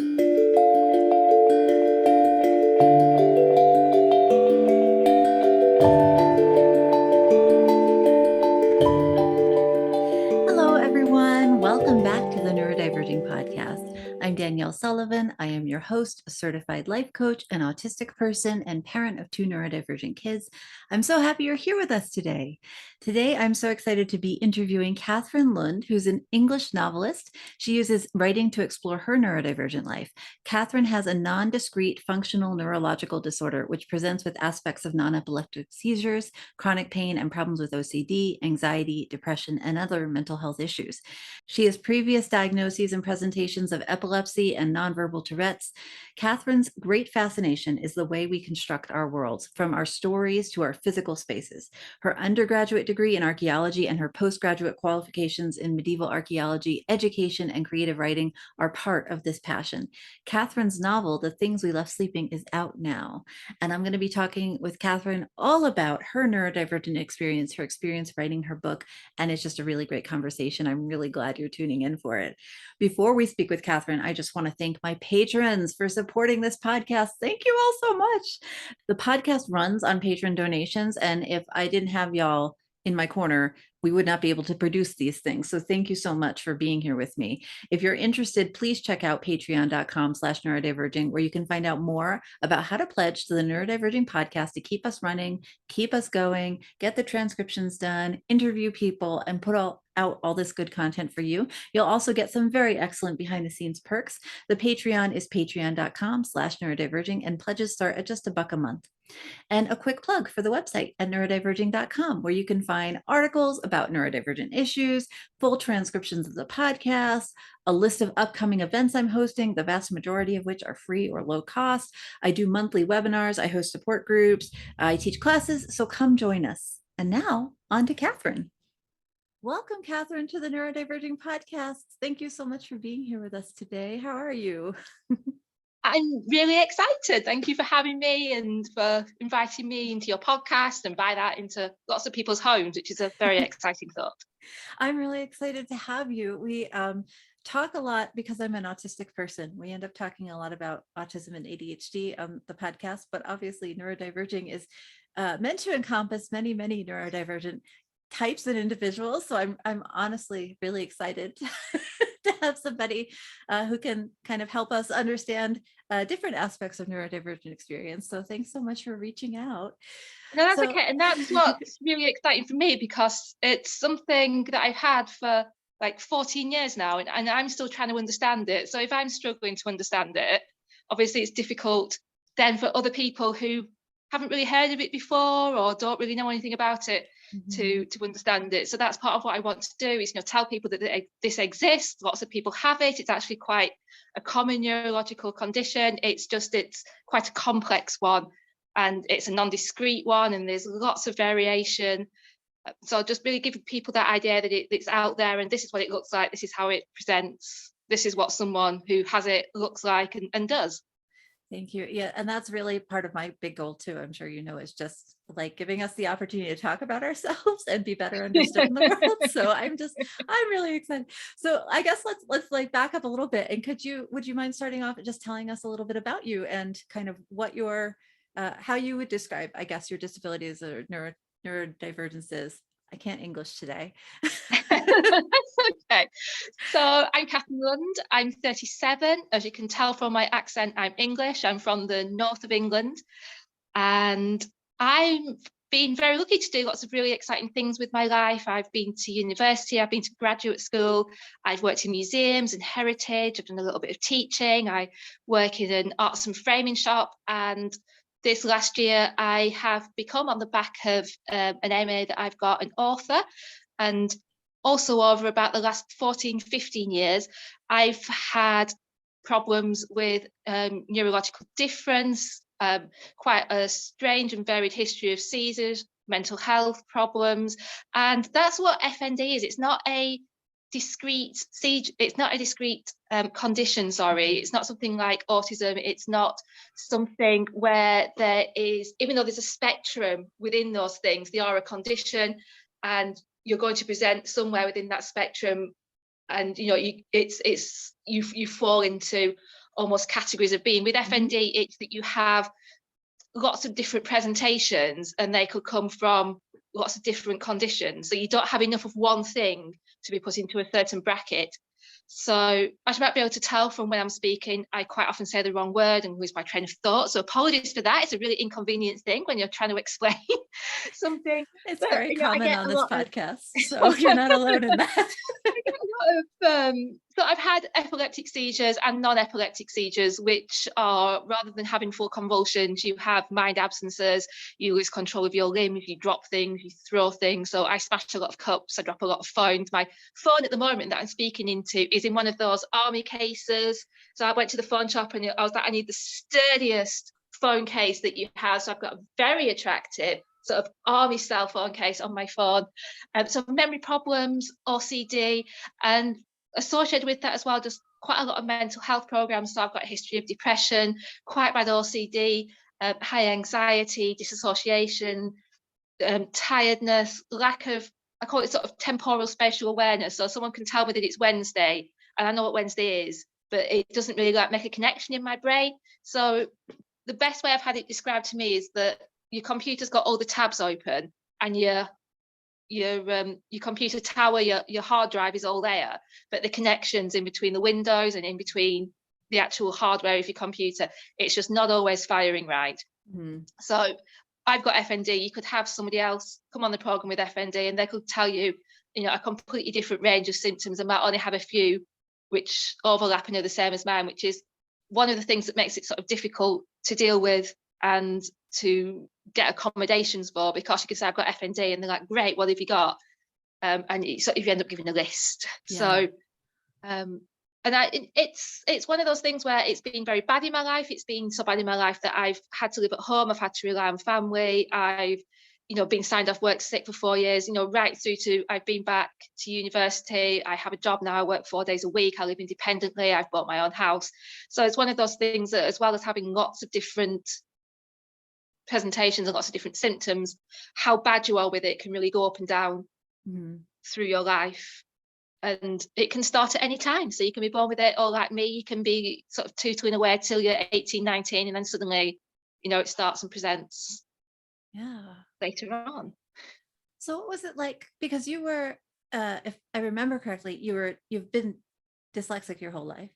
Hello, everyone. Welcome back to the Neurodiverging Podcast. I'm Danielle Sullivan. I am your host, a certified life coach, an autistic person, and parent of 2 neurodivergent kids. I'm so happy you're here with us today. Today, I'm so excited to be interviewing Kathryn Lund, who's an English novelist. She uses writing to explore her neurodivergent life. Kathryn has a non-discrete functional neurological disorder, which presents with aspects of non-epileptic seizures, chronic pain, and problems with OCD, anxiety, depression, and other mental health issues. She has previous diagnoses and presentations of epilepsy and nonverbal Tourette's. Kathryn's great fascination is the way we construct our worlds, from our stories to our physical spaces. Her undergraduate degree in archaeology and her postgraduate qualifications in medieval archaeology, education, and creative writing are part of this passion. Kathryn's novel, The Things We Left Sleeping, is out now. And I'm going to be talking with Kathryn all about her neurodivergent experience, her experience writing her book. And it's just a really great conversation. I'm really glad you're tuning in for it. Before we speak with Kathryn, I just want to thank my patrons for supporting this podcast. Thank you all so much. The podcast runs on patron donations. And if I didn't have y'all in my corner, we would not be able to produce these things. So thank you so much for being here with me. If you're interested, please check out patreon.com/neurodiverging, where you can find out more about how to pledge to the Neurodiverging Podcast to keep us running, keep us going, get the transcriptions done, interview people, and put out all this good content for you. You'll also get some very excellent behind the scenes perks. The Patreon is patreon.com/neurodiverging, and pledges start at just $1 a month. And a quick plug for the website at neurodiverging.com, where you can find articles about neurodivergent issues, full transcriptions of the podcast, a list of upcoming events I'm hosting, the vast majority of which are free or low cost. I do monthly webinars, I host support groups, I teach classes, so come join us. And now on to Kathryn. Welcome, Kathryn, to the Neurodiverging Podcast. Thank you so much for being here with us today. How are you? I'm really excited. Thank you for having me and for inviting me into your podcast and by that into lots of people's homes, which is a very exciting thought. I'm really excited to have you. We talk a lot because I'm an autistic person. We end up talking a lot about autism and ADHD on the podcast, but obviously neurodiverging is meant to encompass many, many neurodivergent types and individuals. So I'm honestly really excited to have somebody who can kind of help us understand different aspects of neurodivergent experience. So thanks so much for reaching out. No, that's okay. And that's what's really exciting for me, because it's something that I've had for like 14 years now, and I'm still trying to understand it. So if I'm struggling to understand it, obviously it's difficult then for other people who haven't really heard of it before or don't really know anything about it to understand it. So that's part of what I want to do is, tell people that this exists. Lots of people have it. It's actually quite a common neurological condition. It's quite a complex one, and it's a non-discrete one, and there's lots of variation. So just really giving people that idea that it's out there, and this is what it looks like. This is how it presents. This is what someone who has it looks like and does. Thank you. Yeah, and that's really part of my big goal too. I'm sure you know, is just like giving us the opportunity to talk about ourselves and be better understood in the world. So I'm really excited. So I guess let's like back up a little bit. And would you mind starting off just telling us a little bit about you and kind of what how you would describe, I guess, your disabilities or neurodivergences? I can't English today. Okay, so I'm Kathryn Lund. I'm 37. As you can tell from my accent, I'm English. I'm from the north of England, and I've been very lucky to do lots of really exciting things with my life. I've been to university, I've been to graduate school, I've worked in museums and heritage, I've done a little bit of teaching, I work in an arts and framing shop, and this last year I have become, on the back of an MA that I've got, an author. And also over about the last 15 years, I've had problems with neurological difference, quite a strange and varied history of seizures, mental health problems. And that's what FND is. It's not a discrete seizure, it's not a discrete condition, sorry. It's not something like autism. It's not something where there is, even though there's a spectrum within those things, they are a condition, and you're going to present somewhere within that spectrum, and you fall into almost categories of being. With FND, it's that you have lots of different presentations and they could come from lots of different conditions. So you don't have enough of one thing to be put into a certain bracket. So I should be able to tell from when I'm speaking, I quite often say the wrong word and lose my train of thought. So apologies for that. It's a really inconvenient thing when you're trying to explain something. It's very common on this podcast, so Okay. you're not alone in that. I get a lot of, so I've had epileptic seizures and non-epileptic seizures, which are, rather than having full convulsions, you have mind absences, you lose control of your limbs, you drop things, you throw things. So I smash a lot of cups, I drop a lot of phones. My phone at the moment that I'm speaking into is in one of those army cases. So I went to the phone shop and I was like, I need the sturdiest phone case that you have. So I've got a very attractive sort of army style phone case on my phone. So memory problems, OCD, and associated with that as well, just quite a lot of mental health programs. So I've got a history of depression, quite bad OCD, high anxiety, disassociation, tiredness, lack of, I call it sort of temporal spatial awareness. So someone can tell me that it's Wednesday and I know what Wednesday is, but it doesn't really like make a connection in my brain. So the best way I've had it described to me is that your computer's got all the tabs open and your computer tower, your hard drive is all there, but the connections in between the windows and in between the actual hardware of your computer, it's just not always firing right. So I've got FND. You could have somebody else come on the program with FND and they could tell you, a completely different range of symptoms and might only have a few which overlap and are the same as mine, which is one of the things that makes it sort of difficult to deal with and to get accommodations for, because you can say I've got FND and they're like, great, what have you got? And so if you end up giving a list. So it's one of those things where it's been very bad in my life. It's been so bad in my life that I've had to live at home. I've had to rely on family. I've been signed off work sick for 4 years, right through to I've been back to university. I have a job now. I work 4 days a week. I live independently. I've bought my own house. So it's one of those things that, as well as having lots of different presentations and lots of different symptoms, how bad you are with it can really go up and down through your life. And it can start at any time. So you can be born with it, or like me, you can be sort of tootling away till you're 18, 19, and then suddenly, it starts and presents later on. So what was it like? Because you were, if I remember correctly, you've been dyslexic your whole life,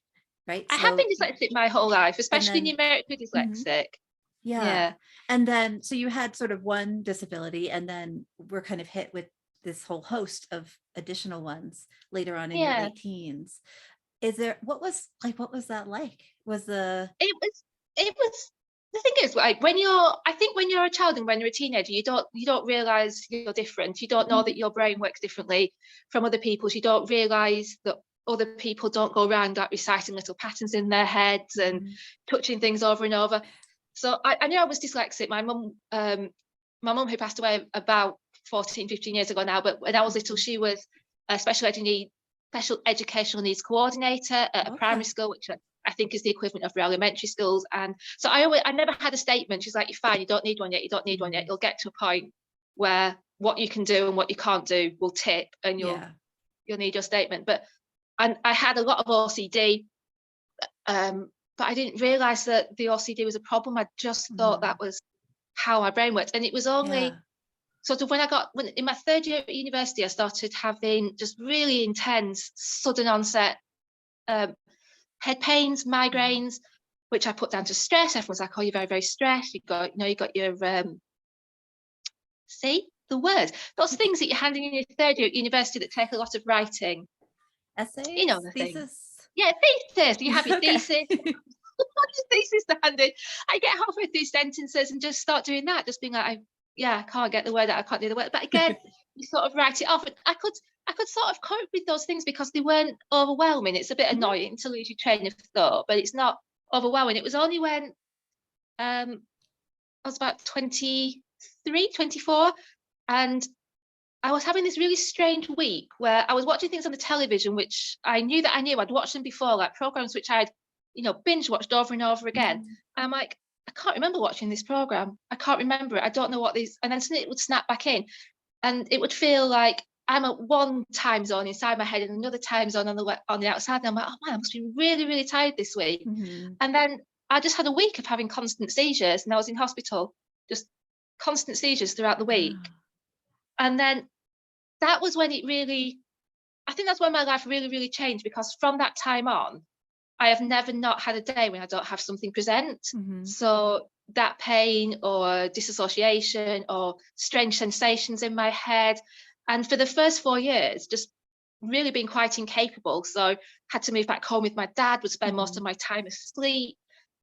right? I have been dyslexic my whole life, especially numerically dyslexic. Yeah. And then, so you had sort of one disability and then we're kind of hit with this whole host of additional ones later on in your late teens. What was that like? It was, the thing is, like, when you're a child and when you're a teenager, you don't realize you're different. You don't know that your brain works differently from other people's. You don't realize that other people don't go around like reciting little patterns in their heads and touching things over and over. So I knew I was dyslexic. My mum who passed away about 14, 15 years ago now, but when I was little, she was a special educational needs coordinator at a primary school, which I think is the equivalent of our elementary schools. And so I never had a statement. She's like, you're fine, you don't need one yet, You'll get to a point where what you can do and what you can't do will tip and you'll need your statement. And I had a lot of OCD, but I didn't realize that the OCD was a problem. I just thought that was how my brain worked. And it was only sort of when in my third year at university, I started having just really intense, sudden onset head pains, migraines, which I put down to stress. Everyone's like, oh, you're very, very stressed. You got your, see the word, those things that you're handing in your third year at university that take a lot of writing. Essays? The thesis? thing. Yeah, thesis. You have your thesis. Thesis to hand in. I get halfway through sentences and just start doing that, just being like, I can't get the word out, I can't do the word. But again, you sort of write it off. And I could sort of cope with those things because they weren't overwhelming. It's a bit annoying to lose your train of thought, but it's not overwhelming. It was only when I was about 23, 24, and I was having this really strange week where I was watching things on the television, which I knew I'd watched them before, like programs which I'd, binge watched over and over again. And I'm like, I can't remember watching this program. I can't remember it. I don't know what these, and then suddenly it would snap back in and it would feel like I'm at one time zone inside my head and another time zone on the outside. And I'm like, oh man, I must be really, really tired this week. Mm-hmm. And then I just had a week of having constant seizures, and I was in hospital, just constant seizures throughout the week. And then that was when I think that's when my life really, really changed, because from that time on, I have never not had a day when I don't have something present. Mm-hmm. So that pain or disassociation or strange sensations in my head. And for the first 4 years, just really being quite incapable. So had to move back home with my dad, would spend most of my time asleep,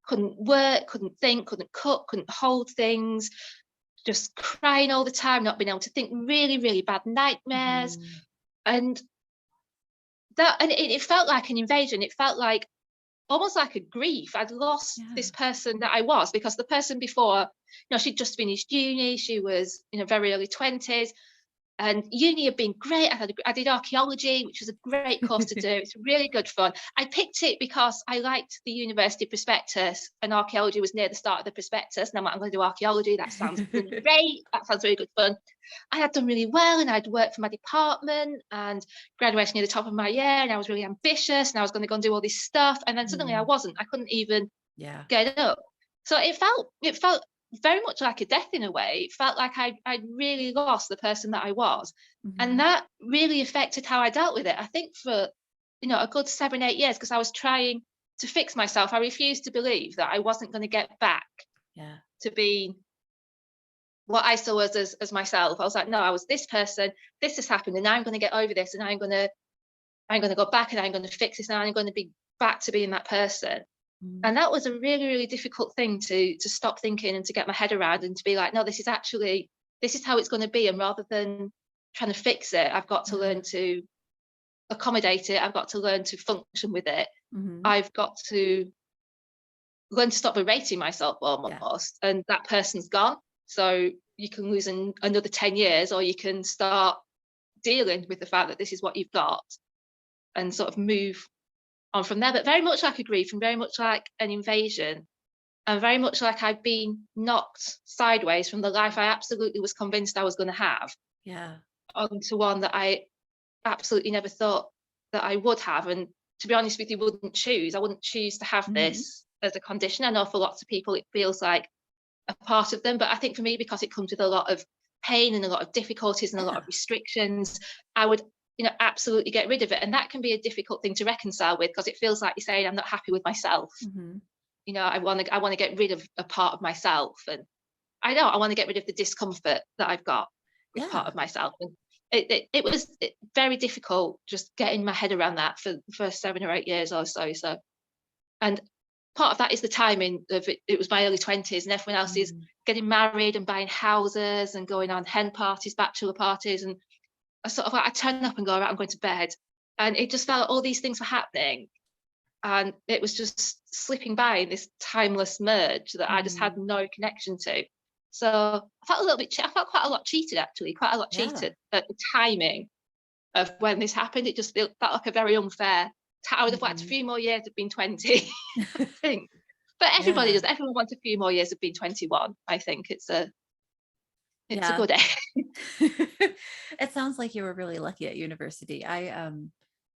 couldn't work, couldn't think, couldn't cook, couldn't hold things, just crying all the time, not being able to think, really, really bad nightmares. And it felt like an invasion. It felt like almost like a grief. I'd lost this person that I was, because the person before, she'd just finished uni. She was in her very early 20s. And uni had been great. I did archaeology, which was a great course to do. It's really good fun. I picked it because I liked the university prospectus, and archaeology was near the start of the prospectus. And I'm like, I'm going to do archaeology. That sounds really great. That sounds really good fun. I had done really well, and I'd worked for my department and graduated near the top of my year. And I was really ambitious, and I was going to go and do all this stuff. And then suddenly I wasn't. I couldn't even get up. So it felt very much like a death in a way. It felt like I'd really lost the person that I was. And that really affected how I dealt with it. I think for, a good 7-8 years, because I was trying to fix myself. I refused to believe that I wasn't going to get back to be what I saw as myself. I was like, no, I was this person, this has happened, and I'm going to get over this, and I'm going to go back, and I'm going to fix this, and I'm going to be back to being that person. And that was a really, really difficult thing to stop thinking and to get my head around, and to be like, no, this is how it's going to be. And rather than trying to fix it, I've got to learn to accommodate it. I've got to learn to function with it. I've got to learn to stop berating myself almost. And that person's gone. So you can lose another 10 years, or you can start dealing with the fact that this is what you've got and sort of move on from there. But very much like a grief, and very much like an invasion, and very much like I've been knocked sideways from the life I absolutely was convinced I was going to have, onto one that I absolutely never thought that I would have. And to be honest with you, I wouldn't choose to have this as a condition. I know for lots of people it feels like a part of them, but I think for me, because it comes with a lot of pain and a lot of difficulties and a lot of restrictions, I would absolutely get rid of it. And that can be a difficult thing to reconcile with, because it feels like you're saying, I'm not happy with myself. I want to get rid of a part of myself, and I want to get rid of the discomfort that I've got with part of myself. And it was very difficult just getting my head around that for the first 7 or 8 years or so. And part of that is the timing of it. It was my early 20s, and everyone else is getting married and buying houses and going on hen parties, bachelor parties, and I turn up and go, right, I'm going to bed. And it just felt like all these things were happening, and it was just slipping by in this timeless merge that I just had no connection to. So I felt I felt quite a lot cheated, actually, cheated at the timing of when this happened. It just felt like a very unfair. I would have liked a few more years of being 20, I think. But everybody does. Everyone wants a few more years of being 21. I think it's a good age. It sounds like you were really lucky at university.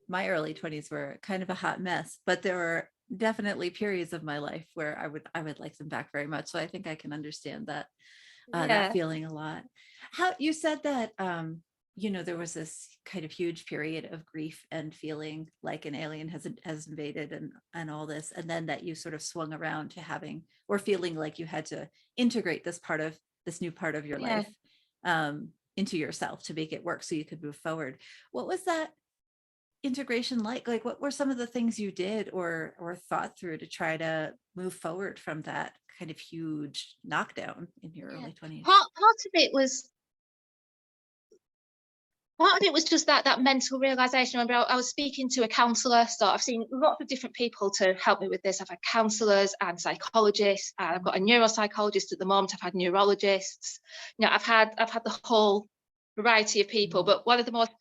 My early 20s were kind of a hot mess, but there were definitely periods of my life where I would like them back very much. So I think I can understand that that feeling a lot. How you said that there was this kind of huge period of grief and feeling like an alien has invaded and all this, and then that you sort of swung around to having or feeling like you had to integrate this new part of your life into yourself to make it work so you could move forward. What was that integration like? Like, what were some of the things you did or thought through to try to move forward from that kind of huge knockdown in your early 20s? Part of it was just that mental realization. I remember I was speaking to a counsellor. So I've seen lots of different people to help me with this. I've had counsellors and psychologists, and I've got a neuropsychologist at the moment. I've had neurologists. I've had the whole variety of people. But one of the most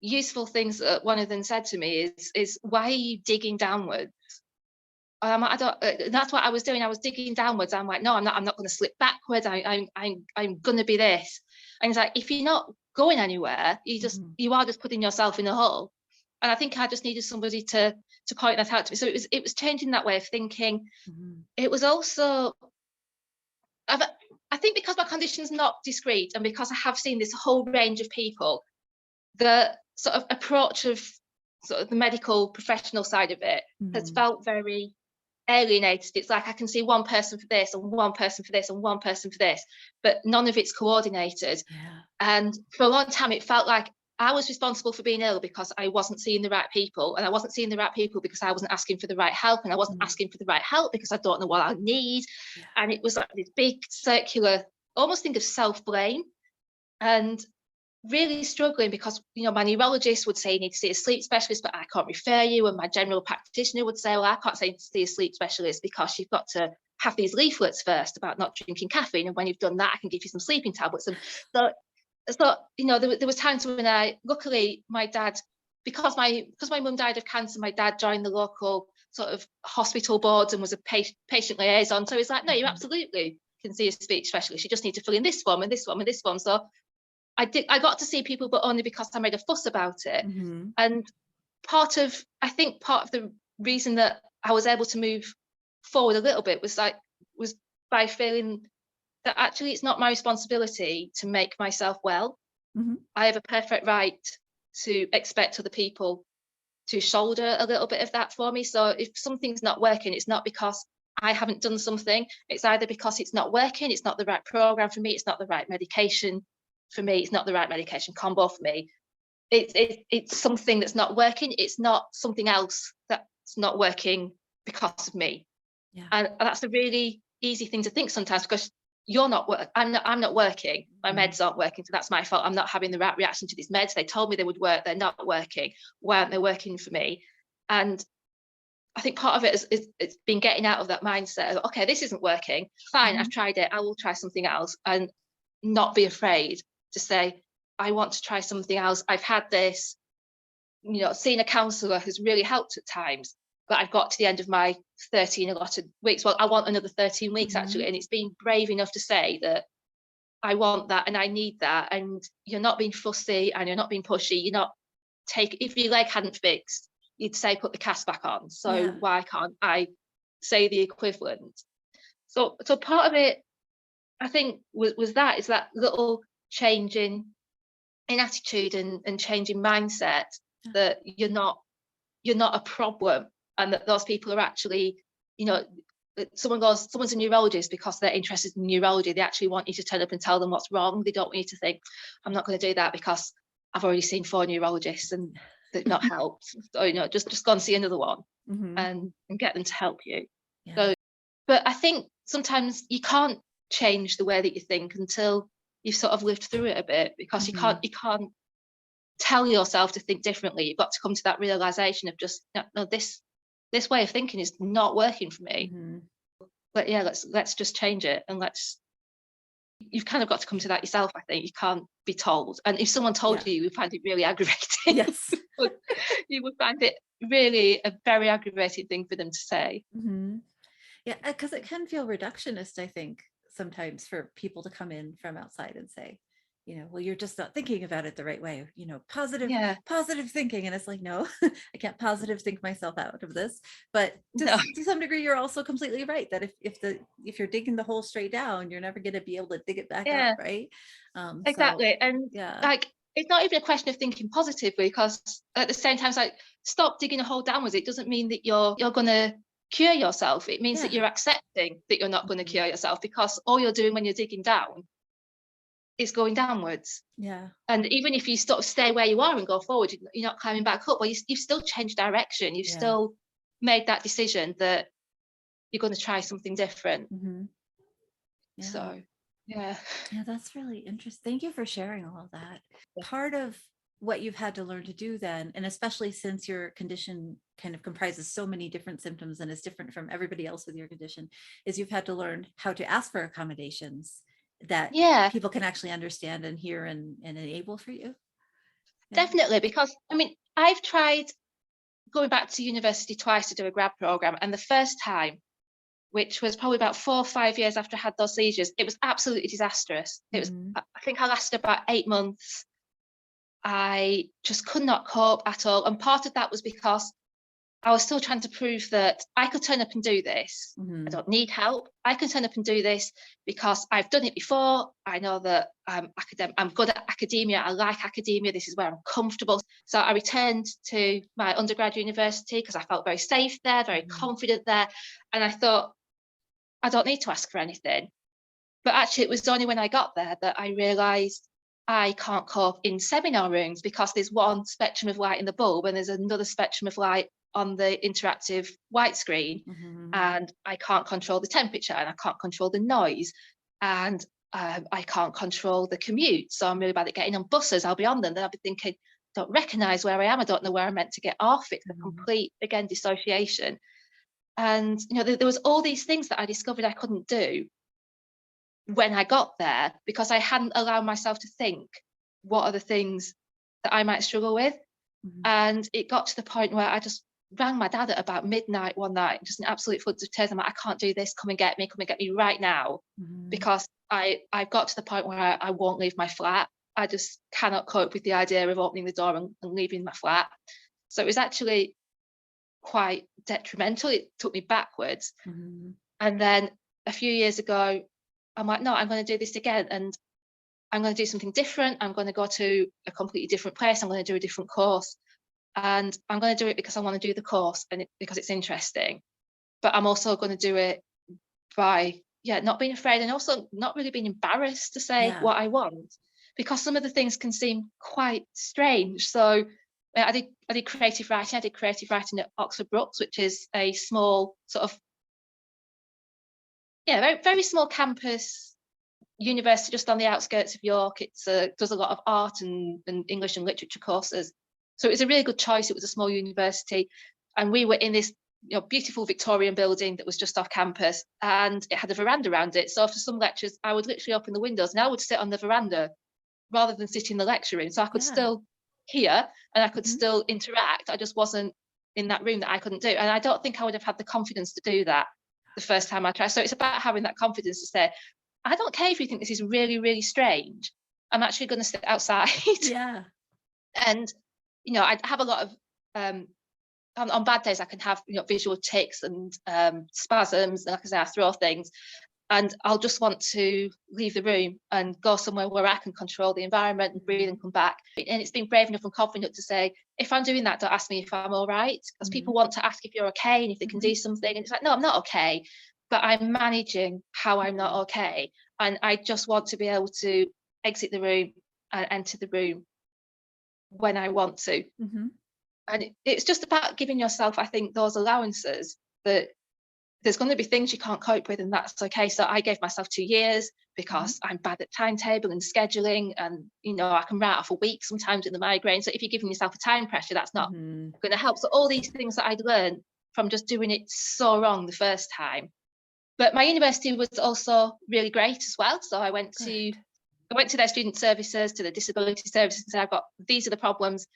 useful things that one of them said to me is why are you digging downwards? That's what I was doing. I was digging downwards. I'm like, no, I'm not going to slip backwards. I'm going to be this. And he's like, if you're not going anywhere. You are just putting yourself in a hole. And I think I just needed somebody to point that out to me. So it was changing that way of thinking. It was also, I think because my condition's not discreet, and because I have seen this whole range of people, the sort of approach of sort of the medical professional side of it has felt very alienated. It's like I can see one person for this and one person for this and one person for this, but none of it's coordinated. And for a long time it felt like I was responsible for being ill because I wasn't seeing the right people, and I wasn't seeing the right people because I wasn't asking for the right help, and I wasn't asking for the right help because I don't know what I need. And it was like this big circular, almost think of self-blame, and really struggling because, you know, my neurologist would say you need to see a sleep specialist, but I can't refer you. And my general practitioner would say, well, I can't say to see a sleep specialist because you've got to have these leaflets first about not drinking caffeine. And when you've done that, I can give you some sleeping tablets. And so you know, there was times when luckily my dad, because my mum died of cancer, my dad joined the local sort of hospital boards and was a patient liaison. So he's like, no, you absolutely can see a speech specialist. You just need to fill in this form and this form and this form. So I got to see people, but only because I made a fuss about it. And part of the reason that I was able to move forward a little bit was by feeling that actually it's not my responsibility to make myself well. I have a perfect right to expect other people to shoulder a little bit of that for me. So if something's not working, it's not because I haven't done something. It's either because it's not working, it's not the right program for me, it's not the right medication for me, it's not the right medication combo for me. It's something that's not working. It's not something else that's not working because of me. And that's a really easy thing to think sometimes, because I'm not working. My meds aren't working, so that's my fault. I'm not having the right reaction to these meds. They told me they would work. They're not working. Why aren't they working for me? And I think part of it is it's been getting out of that mindset of, okay, this isn't working. Fine, I've tried it. I will try something else, and not be afraid to say, I want to try something else. I've had this, you know, seeing a counsellor has really helped at times, but I've got to the end of my 13 allotted weeks. Well, I want another 13 weeks actually. And it's being brave enough to say that I want that and I need that. And you're not being fussy and you're not being pushy. If your leg hadn't fixed, you'd say, put the cast back on. So why can't I say the equivalent? So part of it, I think, was that little change in attitude and change in mindset, that you're not a problem, and that those people are actually, you know, someone's a neurologist because they're interested in neurology. They actually want you to turn up and tell them what's wrong. They don't want you to think, I'm not going to do that because I've already seen 4 neurologists and they've not helped. So, you know, just go and see another one and get them to help you. So, but I think sometimes you can't change the way that you think until you've sort of lived through it a bit, because you can't tell yourself to think differently. You've got to come to that realization of just, no, this way of thinking is not working for me. But yeah, let's just change it, and you've kind of got to come to that yourself. I think you can't be told, and if someone told you, you would find it really aggravating. Yes. You would find it really a very aggravating thing for them to say. Yeah, because it can feel reductionist, I think, sometimes, for people to come in from outside and say, you know, well, you're just not thinking about it the right way, you know, positive thinking. And it's like, no, I can't positive think myself out of this. But to some degree, you're also completely right that if you're digging the hole straight down, you're never going to be able to dig it back up, right? Exactly. And like, it's not even a question of thinking positively, because at the same time, it's like, stop digging a hole downwards. It doesn't mean that you're going to cure yourself. It means that you're accepting that you're not going to cure yourself, because all you're doing when you're digging down is going downwards. And even if you sort of stay where you are and go forward, you're not climbing back up. Well, you've still changed direction. You've still made that decision that you're going to try something different. So yeah, that's really interesting. Thank you for sharing all of that. Part of what you've had to learn to do then, and especially since your condition kind of comprises so many different symptoms and is different from everybody else with your condition, is you've had to learn how to ask for accommodations that people can actually understand and hear and enable for you. Definitely, because I mean, I've tried going back to university twice to do a grad program, and the first time, which was probably about 4 or 5 years after I had those seizures, it was absolutely disastrous. It was, I think I lasted about 8 months I just could not cope at all. And part of that was because I was still trying to prove that I could turn up and do this. Mm-hmm. I don't need help. I can turn up and do this because I've done it before. I know that I'm good at academia. I like academia. This is where I'm comfortable. So I returned to my undergraduate university because I felt very safe there, very confident there. And I thought, I don't need to ask for anything. But actually, it was only when I got there that I realised I can't cope in seminar rooms because there's one spectrum of light in the bulb and there's another spectrum of light on the interactive white screen, and I can't control the temperature and I can't control the noise, and I can't control the commute. So I'm really bad at getting on buses. I'll be on them, then I'll be thinking, don't recognise where I am. I don't know where I'm meant to get off. It's a complete, again, dissociation. And there was all these things that I discovered I couldn't do when I got there because I hadn't allowed myself to think, what are the things that I might struggle with? And it got to the point where I just rang my dad at about midnight one night, just an absolute flood of tears. I'm like, I can't do this. Come and get me right now. Because I've got to the point where I won't leave my flat. I just cannot cope with the idea of opening the door and leaving my flat. So it was actually quite detrimental. It took me backwards. And then a few years ago, I'm like, no, I'm going to do this again. And I'm going to do something different. I'm going to go to a completely different place. I'm going to do a different course. And I'm going to do it because I want to do the course and because it's interesting. But I'm also going to do it by, not being afraid and also not really being embarrassed to say what I want, because some of the things can seem quite strange. So I did creative writing. I did creative writing at Oxford Brookes, which is a small sort of, very, very small campus university just on the outskirts of York. It does a lot of art and English and literature courses. So it was a really good choice. It was a small university, and we were in this beautiful Victorian building that was just off campus, and it had a veranda around it. So for some lectures, I would literally open the windows and I would sit on the veranda rather than sit in the lecture room. So I could still hear and I could still interact. I just wasn't in that room that I couldn't do. And I don't think I would have had the confidence to do that the first time I tried. So it's about having that confidence to say, I don't care if you think this is really, really strange. I'm actually going to sit outside. And I have a lot of on bad days I can have visual tics and spasms, and like I say, I throw things, and I'll just want to leave the room and go somewhere where I can control the environment and breathe and come back. And it's been brave enough and confident to say, if I'm doing that, don't ask me if I'm all right, because people want to ask if you're okay and if they can do something, and it's like, no, I'm not okay, but I'm managing how I'm not okay, and I just want to be able to exit the room and enter the room when I want to. And it's just about giving yourself, I think, those allowances that there's going to be things you can't cope with, and that's okay. So I gave myself 2 years because I'm bad at timetable and scheduling, and I can write off a week sometimes in the migraine. So if you're giving yourself a time pressure, that's not going to help. So all these things that I'd learned from just doing it so wrong the first time. But my university was also really great as well. So I went to their student services, to the disability services, and said, these are the problems.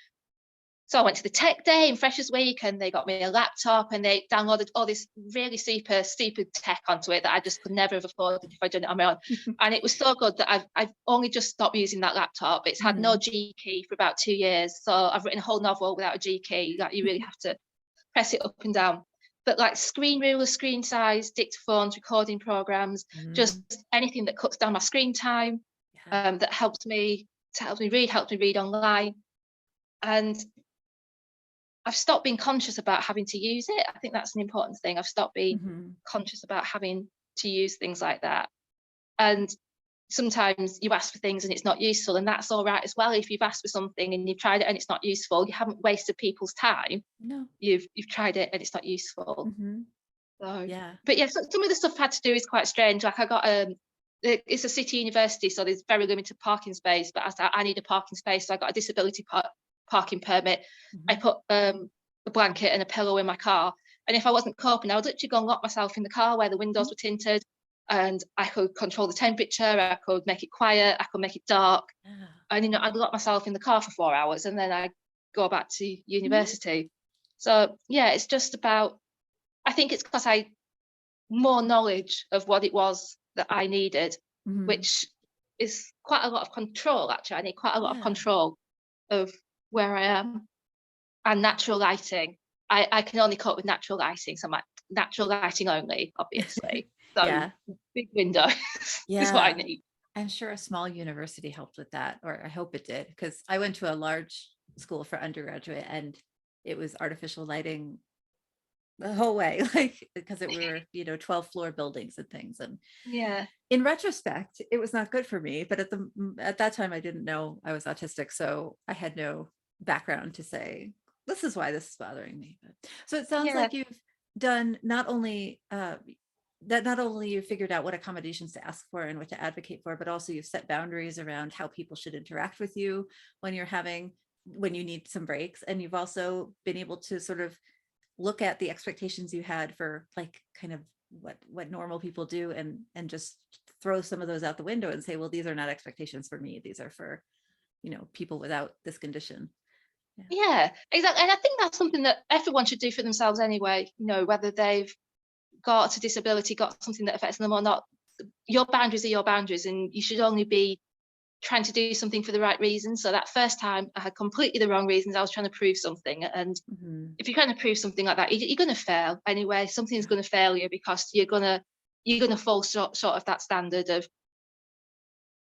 So I went to the tech day in Freshers Week, and they got me a laptop, and they downloaded all this really super stupid tech onto it that I just could never have afforded if I'd done it on my own. And it was so good that I've only just stopped using that laptop. It's had no G key for about 2 years. So I've written a whole novel without a G key. Like, you really have to press it up and down. But like screen ruler, screen size, dictaphones, recording programs, just anything that cuts down my screen time, that helps me read online. And I've stopped being conscious about having to use it. I think that's an important thing. I've stopped being conscious about having to use things like that. And sometimes you ask for things and it's not useful, and that's all right as well. If you've asked for something and you've tried it and it's not useful, you haven't wasted people's time. No, you've tried it and it's not useful. So but so some of the stuff I had to do is quite strange. Like I got it's a city university, so there's very limited parking space, but I need a parking space, so I got a disability parking permit. I put a blanket and a pillow in my car, and if I wasn't coping, I would literally go and lock myself in the car where the windows were tinted, and I could control the temperature, I could make it quiet, I could make it dark, and I'd lock myself in the car for 4 hours, and then I'd go back to university. So it's just about, I think it's because I more knowledge of what it was that I needed, which is quite a lot of control. Actually, I need quite a lot of control of where I am, and natural lighting. I can only cope with natural lighting, so I'm like, natural lighting only, obviously. So Yeah. big windows is what I Yeah. need. I'm sure a small university helped with that, or I hope it did, because I went to a large school for undergraduate and it was artificial lighting the whole way, like, because we were, 12 floor buildings and things. And Yeah. in retrospect, it was not good for me, but at that time I didn't know I was autistic, so I had no background to say this is why this is bothering me. So it sounds Yeah. like you've done not only you figured out what accommodations to ask for and what to advocate for, but also you've set boundaries around how people should interact with you when you need some breaks. And you've also been able to sort of look at the expectations you had for, like, kind of what normal people do, and just throw some of those out the window and say, well, these are not expectations for me. These are for, people without this condition. Yeah, exactly. And I think that's something that everyone should do for themselves anyway, whether they've got a disability, got something that affects them or not. Your boundaries are your boundaries, and you should only be trying to do something for the right reasons. So that first time I had completely the wrong reasons. I was trying to prove something, and if you're trying to prove something like that, you're going to fail anyway. Something's going to fail you, because you're going to fall short of that standard of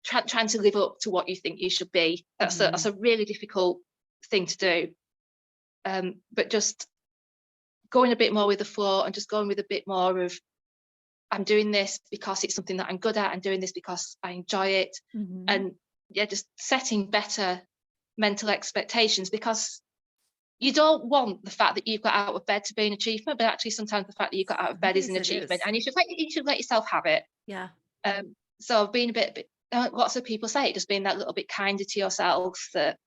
trying to live up to what you think you should be. That's a really difficult thing to do. But just going a bit more with the flow, and just going with a bit more of, I'm doing this because it's something that I'm good at, and doing this because I enjoy it. And just setting better mental expectations, because you don't want the fact that you've got out of bed to be an achievement, but actually sometimes the fact that you got out of bed is an achievement, and you should let yourself have it. Yeah. So being a bit lots of people say it, just being that little bit kinder to yourself, that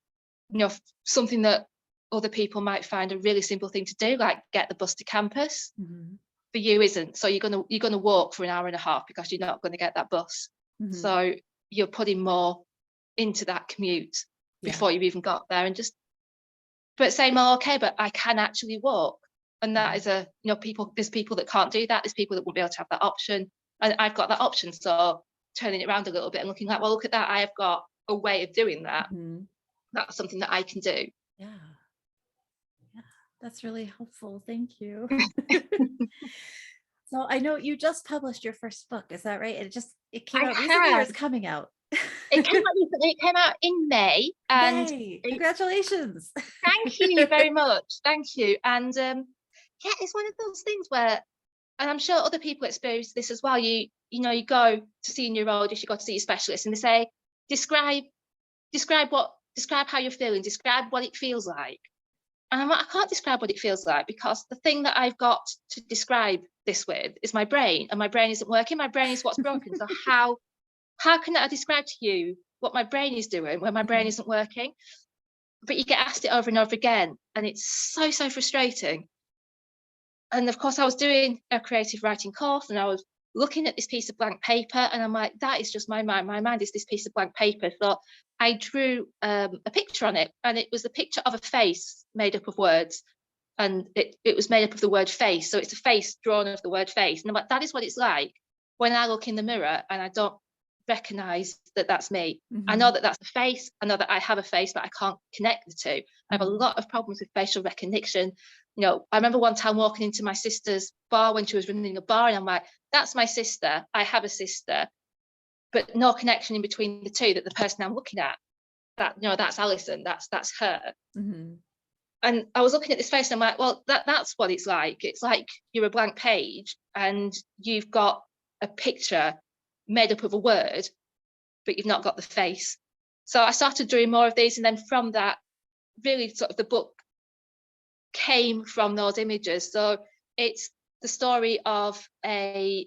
something that other people might find a really simple thing to do, like get the bus to campus, for you isn't. So you're gonna walk for an hour and a half because you're not going to get that bus. So you're putting more into that commute before you've even got there, and just saying, well, okay, but I can actually walk. And that is there's people that can't do that. There's people that won't be able to have that option, and I've got that option. So turning it around a little bit and looking like, well, look at that, I have got a way of doing that. That's something that I can do. Yeah, that's really helpful. Thank you. So I know you just published your first book, is that right? It came out recently, or it's coming out? It came out recently. It came out in May. And Yay, congratulations. Thank you very much. Thank you. And it's one of those things where, and I'm sure other people experience this as well, you go to see a neurologist, you go to see a specialist, and they say, describe how you're feeling, describe what it feels like. And I'm like, I can't describe what it feels like, because the thing that I've got to describe this with is my brain, and my brain isn't working. My brain is what's broken. So how can I describe to you what my brain is doing when my brain isn't working? But you get asked it over and over again, and it's so frustrating. And of course, I was doing a creative writing course, and I was looking at this piece of blank paper, and I'm like, that is just my mind. My mind is this piece of blank paper. So I drew a picture on it, and it was a picture of a face made up of words, and it was made up of the word face. So it's a face drawn of the word face. And I'm like, that is what it's like when I look in the mirror and I don't recognize that that's me. I know that that's a face. I know that I have a face, but I can't connect the two. I have a lot of problems with facial recognition. I remember one time walking into my sister's bar when she was running a bar, and I'm like, that's my sister. I have a sister, but no connection in between the two, that the person I'm looking at, that's Alison, that's her. And I was looking at this face, and I'm like, well, that's what it's like. It's like you're a blank page and you've got a picture made up of a word, but you've not got the face. So I started doing more of these, and then from that, really sort of the book came from those images. So it's the story of a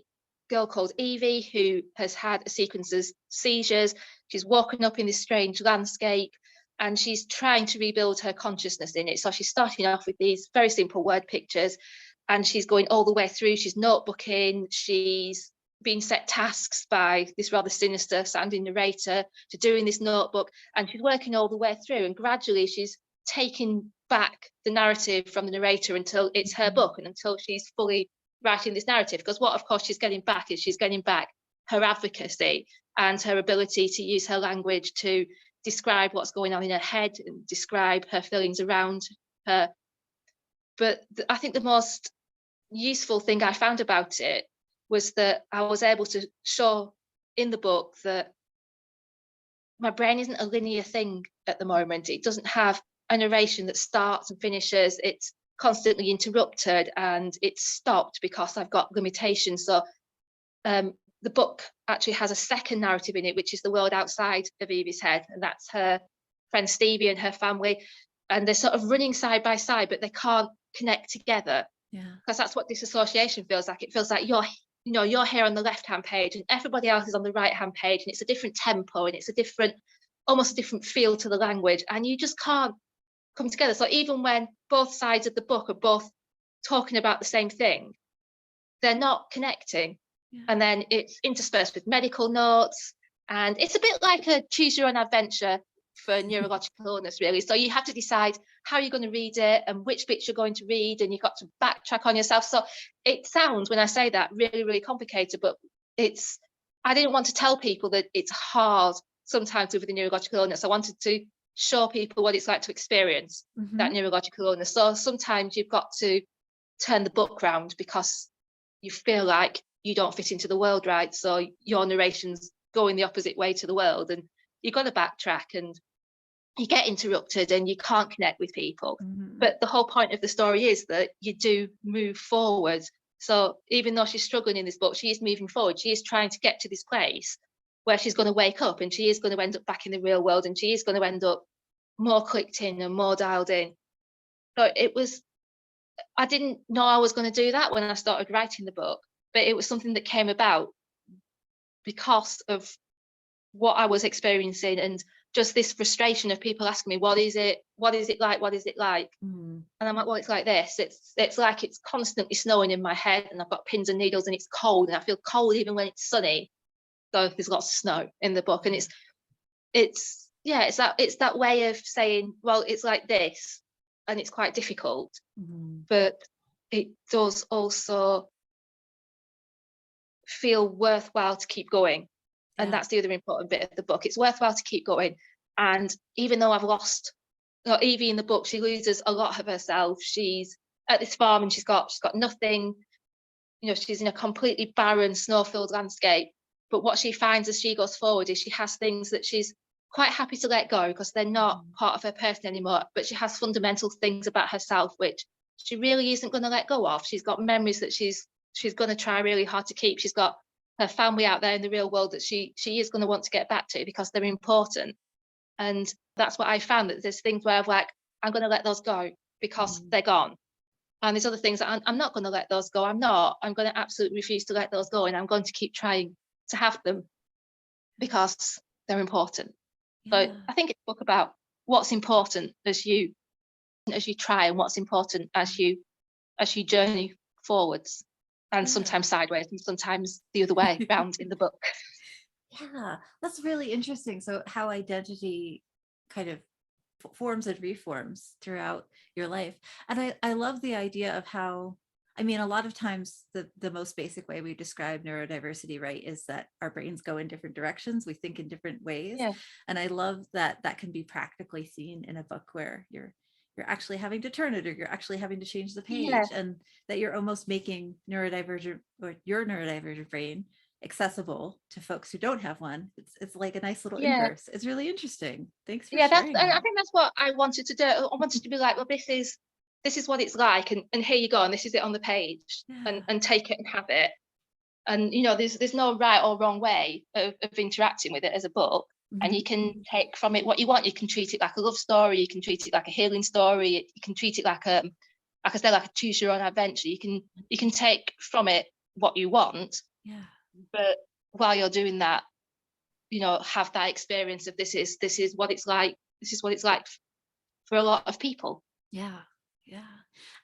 girl called Evie who has had a sequence of seizures. She's walking up in this strange landscape, and she's trying to rebuild her consciousness in it. So she's starting off with these very simple word pictures, and she's going all the way through. She's notebooking, she's being set tasks by this rather sinister sounding narrator to doing this notebook, and she's working all the way through, and gradually she's taking back the narrative from the narrator until it's her book, and until she's fully writing this narrative. Because what of course she's getting back her advocacy and her ability to use her language to describe what's going on in her head and describe her feelings around her. But I think the most useful thing I found about it was that I was able to show in the book that my brain isn't a linear thing at the moment. It doesn't have a narration that starts and finishes. It's constantly interrupted and it's stopped because I've got limitations. So the book actually has a second narrative in it, which is the world outside of Evie's head, and that's her friend Stevie and her family. And they're sort of running side by side, but they can't connect together. Yeah. Because that's what disassociation feels like. It feels like you're here on the left-hand page and everybody else is on the right-hand page, and it's a different tempo and it's almost a different feel to the language, and you just can't come together. So even when both sides of the book are both talking about the same thing, they're not connecting. Yeah. And then it's interspersed with medical notes, and it's a bit like a choose your own adventure for neurological illness, really. So you have to decide how you're going to read it and which bits you're going to read, and you've got to backtrack on yourself. So it sounds, when I say that, really, really complicated, but I didn't want to tell people that it's hard sometimes with the neurological illness. I wanted to show people what it's like to experience that neurological illness. So sometimes you've got to turn the book round because you feel like you don't fit into the world, right? So your narration's going the opposite way to the world, and you've got to backtrack, and you get interrupted and you can't connect with people. But the whole point of the story is that you do move forward. So even though she's struggling in this book, she is moving forward. She is trying to get to this place where she's going to wake up, and she is going to end up back in the real world, and she is going to end up more clicked in and more dialed in. So I didn't know I was going to do that when I started writing the book, but it was something that came about because of what I was experiencing, and just this frustration of people asking me, what is it like? And I'm like, well, it's like this. It's like it's constantly snowing in my head, and I've got pins and needles, and it's cold, and I feel cold even when it's sunny. So there's lots of snow in the book, and it's that way of saying, well, it's like this, and it's quite difficult, but it does also feel worthwhile to keep going. And that's the other important bit of the book. It's worthwhile to keep going. And even though I've lost, Evie in the book, she loses a lot of herself. She's at this farm and she's got nothing. She's in a completely barren, snow-filled landscape. But what she finds as she goes forward is she has things that she's quite happy to let go because they're not part of her person anymore. But she has fundamental things about herself which she really isn't going to let go of. She's got memories that she's going to try really hard to keep. She's got her family out there in the real world that she is going to want to get back to because they're important. And that's what I found, that there's things where I'm going to let those go because they're gone. And there's other things that I'm not going to let those go. I'm going to absolutely refuse to let those go, and I'm going to keep trying to have them because they're important. So I think it's a book about what's important as you try, and what's important as you journey forwards. And sometimes sideways and sometimes the other way round in the book. Yeah, that's really interesting. So how identity kind of forms and reforms throughout your life. And I love the idea of how, a lot of times the most basic way we describe neurodiversity, right, is that our brains go in different directions. We think in different ways. Yeah. And I love that can be practically seen in a book where you're actually having to turn it, or you're actually having to change the page, and that you're almost making neurodivergent, or your neurodivergent brain, accessible to folks who don't have one. It's like a nice little inverse. It's really interesting. Thanks for sharing. I think that's what I wanted to do. I wanted to be like, well, this is what it's like, and here you go, and this is it on the page, and take it and have it. And there's no right or wrong way of interacting with it as a book. And you can take from it what you want. You can treat it like a love story. You can treat it like a healing story. You can treat it like a choose your own adventure. You can take from it what you want. Yeah. But while you're doing that, have that experience of this is what it's like. This is what it's like for a lot of people. Yeah. Yeah.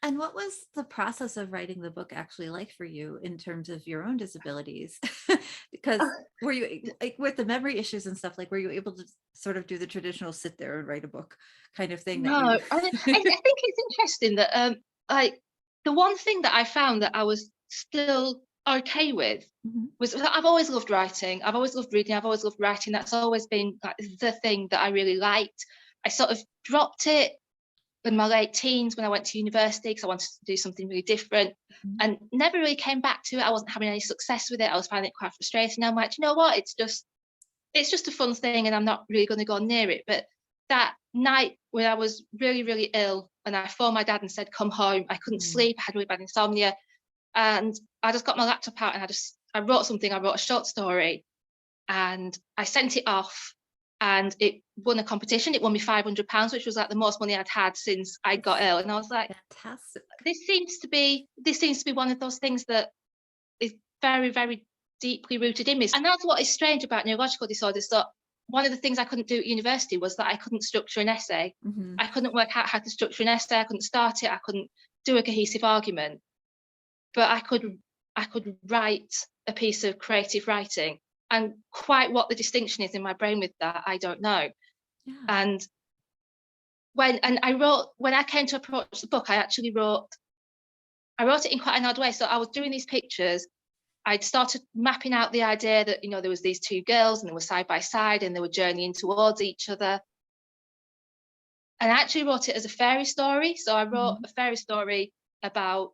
And what was the process of writing the book actually like for you in terms of your own disabilities? Because were you, like, with the memory issues and stuff, like, were you able to sort of do the traditional sit there and write a book kind of thing? No, I think it's interesting that the one thing that I found that I was still okay with was I've always loved writing. I've always loved reading. I've always loved writing. That's always been like the thing that I really liked. I sort of dropped it in my late teens when I went to university because I wanted to do something really different, and never really came back to it. I wasn't having any success with it. I was finding it quite frustrating. I'm like, you know what? It's just a fun thing, and I'm not really going to go near it. But that night when I was really, really ill, and I phoned my dad and said, come home, I couldn't sleep. I had really bad insomnia. And I just got my laptop out and I wrote something. I wrote a short story and I sent it off, and it won a competition. It won me £500, which was like the most money I'd had since I got ill. And I was like, fantastic. This seems to be one of those things that is very, very deeply rooted in me. And that's what is strange about neurological disorders. So one of the things I couldn't do at university was that I couldn't structure an essay. I couldn't work out how to structure an essay. I couldn't start it. I couldn't do a cohesive argument. But I could write a piece of creative writing, and quite what the distinction is in my brain with that, I don't know. Yeah. And when I came to approach the book, I wrote it in quite an odd way. So I was doing these pictures. I'd started mapping out the idea that, you know, there was these two girls and they were side by side and they were journeying towards each other. And I actually wrote it as a fairy story. So I wrote a fairy story about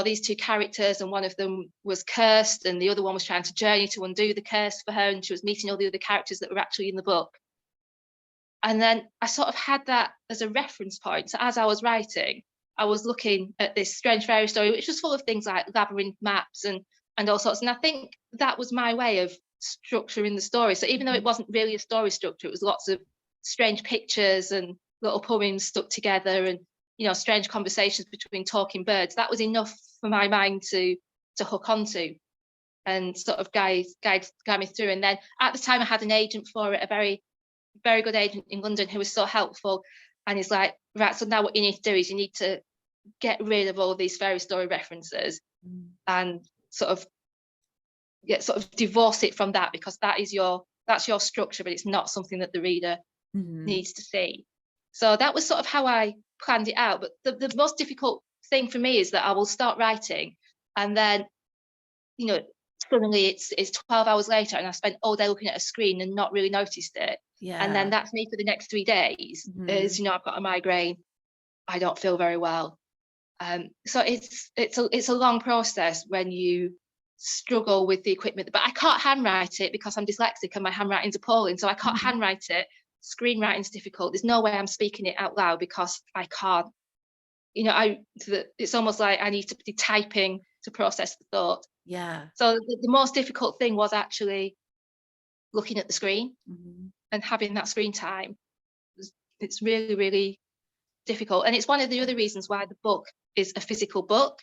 these two characters, and one of them was cursed and the other one was trying to journey to undo the curse for her, and she was meeting all the other characters that were actually in the book. And then I sort of had that as a reference point. So as I was writing, I was looking at this strange fairy story, which was full of things like labyrinth maps and all sorts. And I think that was my way of structuring the story. So even though it wasn't really a story structure, it was lots of strange pictures and little poems stuck together, and strange conversations between talking birds. That was enough for my mind to hook onto and sort of guide me through. And then at the time I had an agent for it, a very, very good agent in London who was so helpful. And he's like, right, so now what you need to do is you need to get rid of all of these fairy story references and sort of divorce it from that, because that's your structure, but it's not something that the reader needs to see. So that was sort of how I planned it out. But the most difficult thing for me is that I will start writing, and then suddenly it's 12 hours later and I spent all day looking at a screen and not really noticed it. And then that's me for the next 3 days. Is I've got a migraine, I don't feel very well. So it's a long process when you struggle with the equipment. But I can't handwrite it because I'm dyslexic and my handwriting's appalling, so I can't handwrite it. Screenwriting's difficult. There's no way I'm speaking it out loud because I can't. It's almost like I need to be typing to process the thought. Yeah. So the most difficult thing was actually looking at the screen and having that screen time. It's really, really difficult. And it's one of the other reasons why the book is a physical book,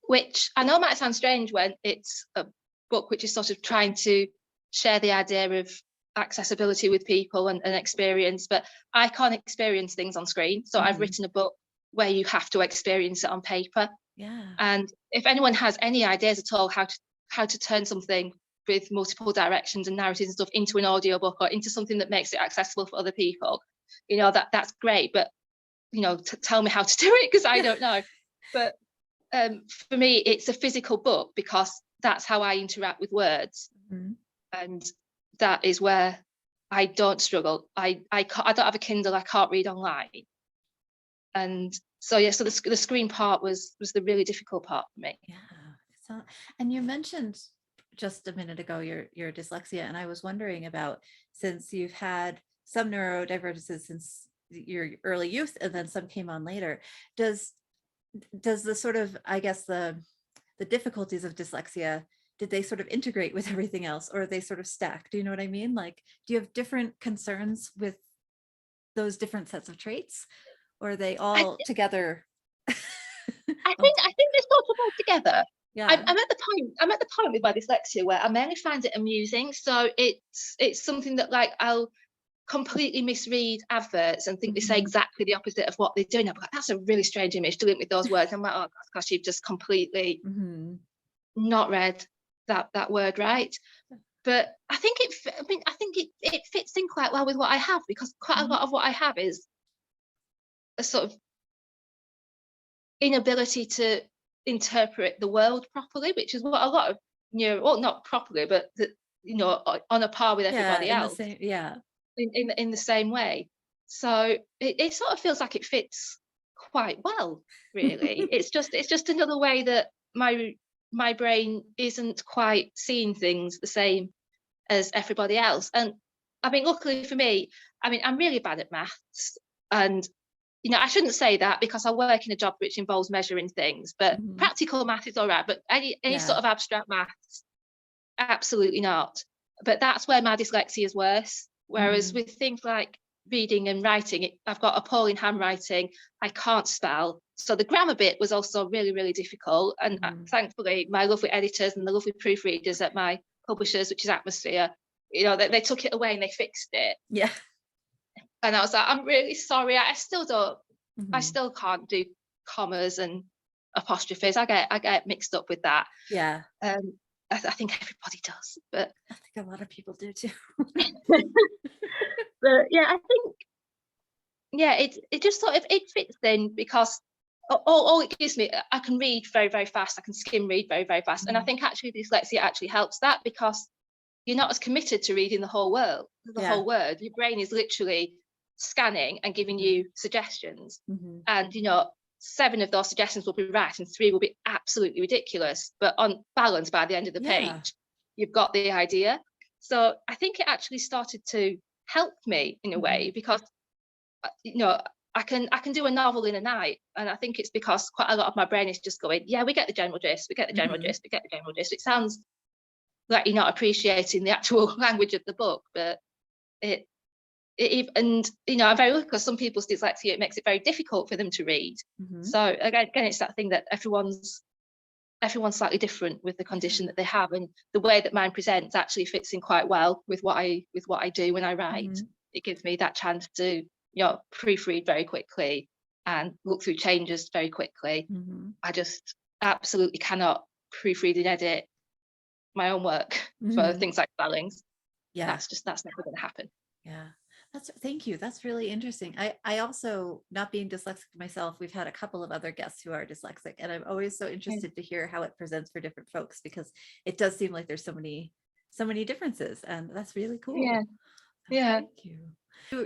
which I know might sound strange when it's a book which is sort of trying to share the idea of accessibility with people and experience, but I can't experience things on screen. So I've written a book where you have to experience it on paper. Yeah. And if anyone has any ideas at all how to turn something with multiple directions and narratives and stuff into an audiobook or into something that makes it accessible for other people, that's great. But tell me how to do it, because I don't know. But for me, it's a physical book because that's how I interact with words, and that is where I don't struggle. I don't have a Kindle. I can't read online, and so the screen part was the really difficult part for me. Yeah. So, and you mentioned just a minute ago your dyslexia, and I was wondering about, since you've had some neurodivergences since your early youth and then some came on later, does the sort of, I guess, the difficulties of dyslexia, did they sort of integrate with everything else, or are they sort of stacked? Do you know what I mean? Like, do you have different concerns with those different sets of traits, or are they all together? I think they're sort of all together. Yeah. I'm at the point with my dyslexia where I mainly find it amusing. So it's something that, like, I'll completely misread adverts and think they say exactly the opposite of what they're doing. I'm like, that's a really strange image to link with those words. I'm like, oh, that's because you've just completely not read that word right. But I think it fits in quite well with what I have, because quite a lot of what I have is a sort of inability to interpret the world properly, which is what a lot of well, not properly, but on a par with everybody else. In the same way. So it sort of feels like it fits quite well, really. it's just another way that my brain isn't quite seeing things the same as everybody else. And I mean, luckily for me, I mean, I'm really bad at maths, and I shouldn't say that because I work in a job which involves measuring things, but practical math is all right, but any sort of abstract maths, absolutely not. But that's where my dyslexia is worse. Whereas with things like reading and writing, I've got appalling handwriting. I can't spell. So the grammar bit was also really, really difficult. And thankfully, my lovely editors and the lovely proofreaders at my publishers, which is Atmosphere, they took it away and they fixed it. Yeah. And I was like, I'm really sorry. I still don't. I still can't do commas and apostrophes. I get mixed up with that. Yeah. I think everybody does, but I think a lot of people do too. But yeah, I think it just sort of it fits in because all it gives me, I can read very, very fast. I can skim read very, very fast, and I think actually dyslexia actually helps that because you're not as committed to reading the whole world, whole word. Your brain is literally scanning and giving you suggestions, and 7 of those suggestions will be right and 3 will be absolutely ridiculous, but on balance by the end of the page you've got the idea. So I think it actually started to help me in a way because I can do a novel in a night, and I think it's because quite a lot of my brain is just going, we get the general gist, we get the general gist, we get the general gist. It sounds like you're not appreciating the actual language of the book, but and I'm very lucky because some people's dyslexia, it makes it very difficult for them to read. So again, it's that thing that everyone's slightly different with the condition that they have, and the way that mine presents actually fits in quite well with what I do when I write. It gives me that chance to proofread very quickly and look through changes very quickly. I just absolutely cannot proofread and edit my own work for things like spellings. That's never going to happen. Thank you. That's really interesting. I also, not being dyslexic myself, we've had a couple of other guests who are dyslexic, and I'm always so interested to hear how it presents for different folks, because it does seem like there's so many differences, and that's really cool. Thank you.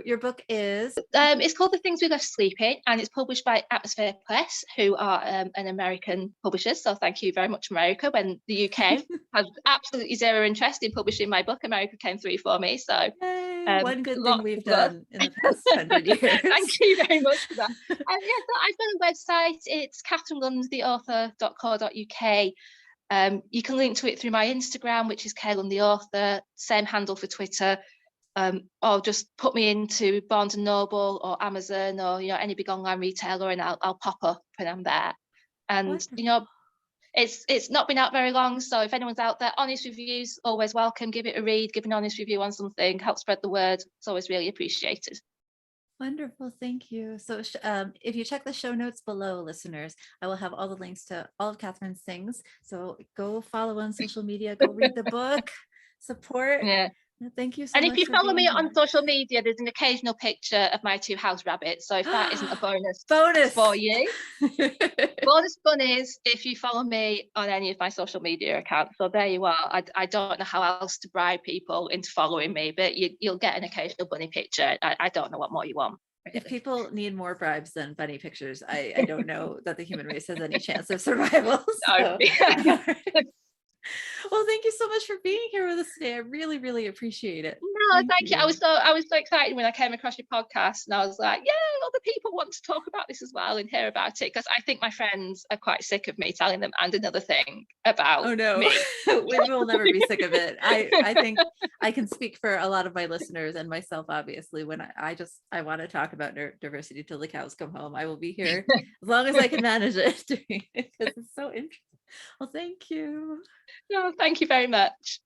Your book is? It's called The Things We Left Sleeping, and it's published by Atmosphere Press, who are an American publisher. So thank you very much, America. When the UK had absolutely zero interest in publishing my book, America came through for me. So one good thing we've done in the past 100 years. Thank you very much for that. So I've got a website. It's kathrynlundtheauthor.co.uk. You can link to it through my Instagram, which is Kaylund the Author. Same handle for Twitter. Or just put me into Barnes and Noble or Amazon or any big online retailer, and I'll pop up and I'm there. And it's not been out very long, so if anyone's out there, honest reviews always welcome. Give it a read, give an honest review on something, help spread the word. It's always really appreciated. Wonderful, thank you. So if you check the show notes below, listeners, I will have all the links to all of Kathryn's things. So go follow on social media, go read the book, support. Thank you so much. And if you follow me on social media, there's an occasional picture of my 2 house rabbits. So if that isn't a bonus for you, bonus bunnies if you follow me on any of my social media accounts. So there you are. I don't know how else to bribe people into following me, but you'll get an occasional bunny picture. I don't know what more you want. If people need more bribes than bunny pictures, I don't know that the human race has any chance of survival. So. Well, thank you so much for being here with us today. I really, really appreciate it. No, thank you. I was so excited when I came across your podcast, and I was like, other people want to talk about this as well and hear about it, because I think my friends are quite sick of me telling them and another thing about me. We will never be sick of it. I think I can speak for a lot of my listeners and myself, obviously, when I want to talk about neurodiversity till the cows come home. I will be here as long as I can manage it, because it's so interesting. Well, thank you. No, thank you very much.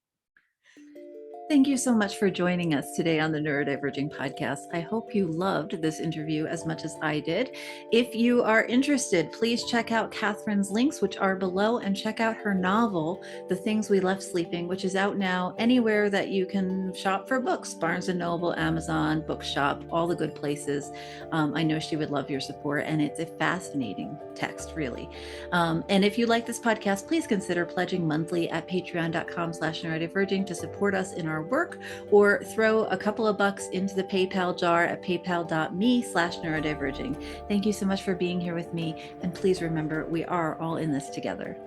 Thank you so much for joining us today on the Neurodiverging Podcast. I hope you loved this interview as much as I did. If you are interested, please check out Kathryn's links, which are below, and check out her novel, The Things We Left Sleeping, which is out now anywhere that you can shop for books, Barnes & Noble, Amazon, Bookshop, all the good places. I know she would love your support, and it's a fascinating text, really. And if you like this podcast, please consider pledging monthly at patreon.com/neurodiverging to support us in our work, or throw a couple of bucks into the PayPal jar at paypal.me/neurodiverging. Thank you so much for being here with me. And please remember, we are all in this together.